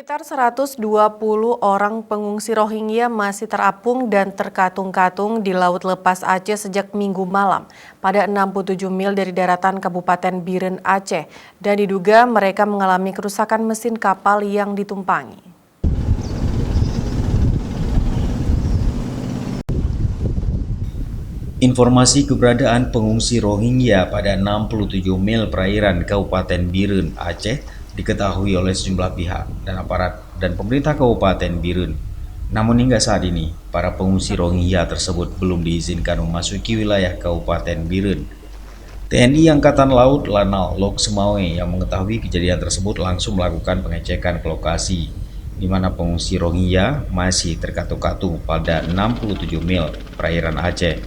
Sekitar 120 orang pengungsi Rohingya masih terapung dan terkatung-katung di Laut Lepas Aceh sejak Minggu malam pada 67 mil dari daratan Kabupaten Biren, Aceh, dan diduga mereka mengalami kerusakan mesin kapal yang ditumpangi. Informasi keberadaan pengungsi Rohingya pada 67 mil perairan Kabupaten Biren, Aceh diketahui oleh sejumlah pihak dan aparat dan pemerintah Kabupaten Biren. Namun hingga saat ini, para pengungsi Rohingya tersebut belum diizinkan memasuki wilayah Kabupaten Biren. TNI Angkatan Laut Lanal Lok Semawe yang mengetahui kejadian tersebut langsung melakukan pengecekan ke lokasi, di mana pengungsi Rohingya masih terkatung-katung pada 67 mil perairan Aceh.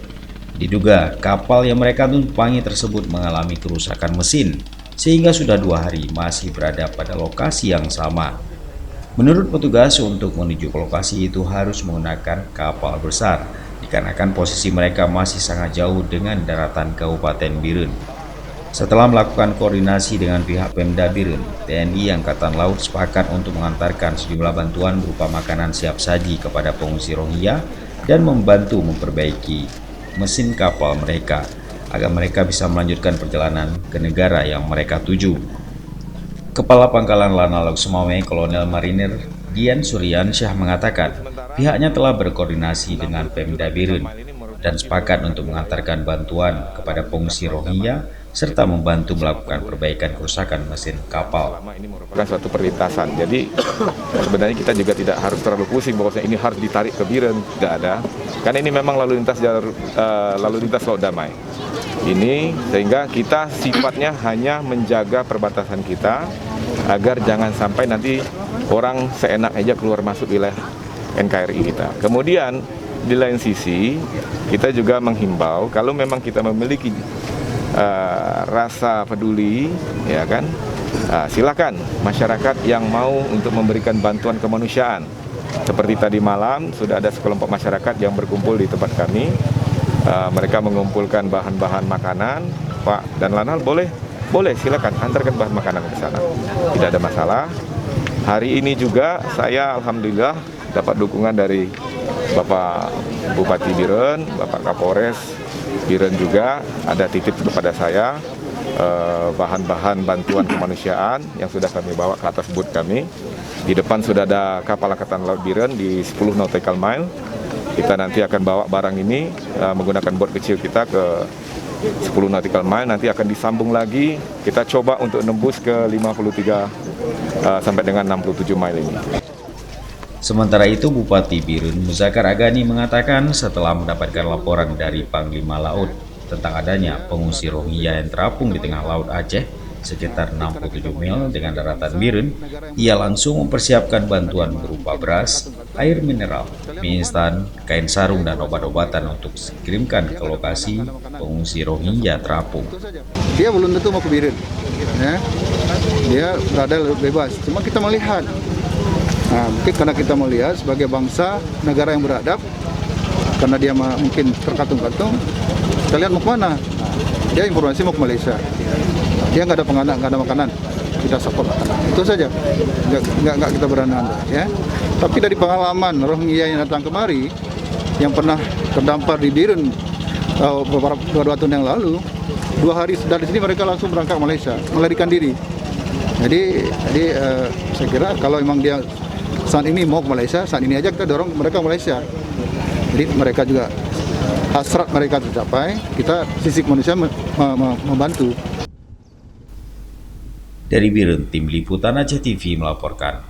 Diduga kapal yang mereka tumpangi tersebut mengalami kerusakan mesin, sehingga sudah 2 hari masih berada pada lokasi yang sama. Menurut petugas, untuk menuju ke lokasi itu harus menggunakan kapal besar, dikarenakan posisi mereka masih sangat jauh dengan daratan Kabupaten Biren. Setelah melakukan koordinasi dengan pihak Pemda Biren, TNI Angkatan Laut sepakat untuk mengantarkan sejumlah bantuan berupa makanan siap saji kepada pengungsi Rohingya dan membantu memperbaiki mesin kapal mereka agar mereka bisa melanjutkan perjalanan ke negara yang mereka tuju. Kepala Pangkalan Lanal Lok Semawe Kolonel Marinir Dian Suryansyah mengatakan pihaknya telah berkoordinasi dengan Pemda Biren dan sepakat untuk mengantarkan bantuan kepada pengungsi Rohingya serta membantu melakukan perbaikan kerusakan mesin kapal. Ini merupakan suatu perlintasan, jadi sebenarnya kita juga tidak harus terlalu pusing bahwa ini harus ditarik ke Biren, tidak ada. Karena ini memang lalu lintas laut damai. Ini sehingga kita sifatnya hanya menjaga perbatasan kita agar jangan sampai nanti orang seenak aja keluar masuk wilayah NKRI kita. Kemudian di lain sisi kita juga menghimbau kalau memang kita memiliki rasa peduli, ya kan, silakan masyarakat yang mau untuk memberikan bantuan kemanusiaan. Seperti tadi malam sudah ada sekelompok masyarakat yang berkumpul di tempat kami. Mereka mengumpulkan bahan-bahan makanan. Pak dan Lanal boleh silakan antarkan bahan makanan ke sana. Tidak ada masalah. Hari ini juga saya alhamdulillah dapat dukungan dari Bapak Bupati Biren, Bapak Kapolres Biren juga ada titip kepada saya bahan-bahan bantuan kemanusiaan yang sudah kami bawa ke atas boot kami. Di depan sudah ada kapal Angkatan Laut Biren di 10 nautical mile. Kita nanti akan bawa barang ini menggunakan boat kecil kita ke 10 nautical mile. Nanti akan disambung lagi. Kita coba untuk nembus ke 53 sampai dengan 67 mile ini. Sementara itu, Bupati Biren Muzakar Agani mengatakan setelah mendapatkan laporan dari Panglima Laut tentang adanya pengungsi Rohingya yang terapung di tengah Laut Aceh sekitar 67 mil dengan daratan Biren, ia langsung mempersiapkan bantuan berupa beras, air mineral, mie instan, kain sarung, dan obat-obatan untuk dikirimkan ke lokasi pengungsi Rohingya terapung. Dia belum tentu mau ke Biren, ya. Dia berada bebas, cuma kita melihat. Nah, mungkin karena kita melihat sebagai bangsa negara yang beradab, karena dia mungkin terkatung-katung, kita lihat mau kemana. Dia informasi mau ke Malaysia. Dia nggak ada makanan, kita support makanan. Itu saja, nggak kita beranak, ya. Tapi dari pengalaman Rohingya yang datang kemari, yang pernah terdampar di Biren beberapa tahun yang lalu, 2 hari dari sini mereka langsung berangkat ke Malaysia, melarikan diri. Jadi saya kira kalau memang dia saat ini mau ke Malaysia, saat ini aja kita dorong mereka ke Malaysia. Jadi mereka juga hasrat mereka tercapai, kita sisi manusia membantu. Dari Biren, Tim Liputan Aceh TV melaporkan.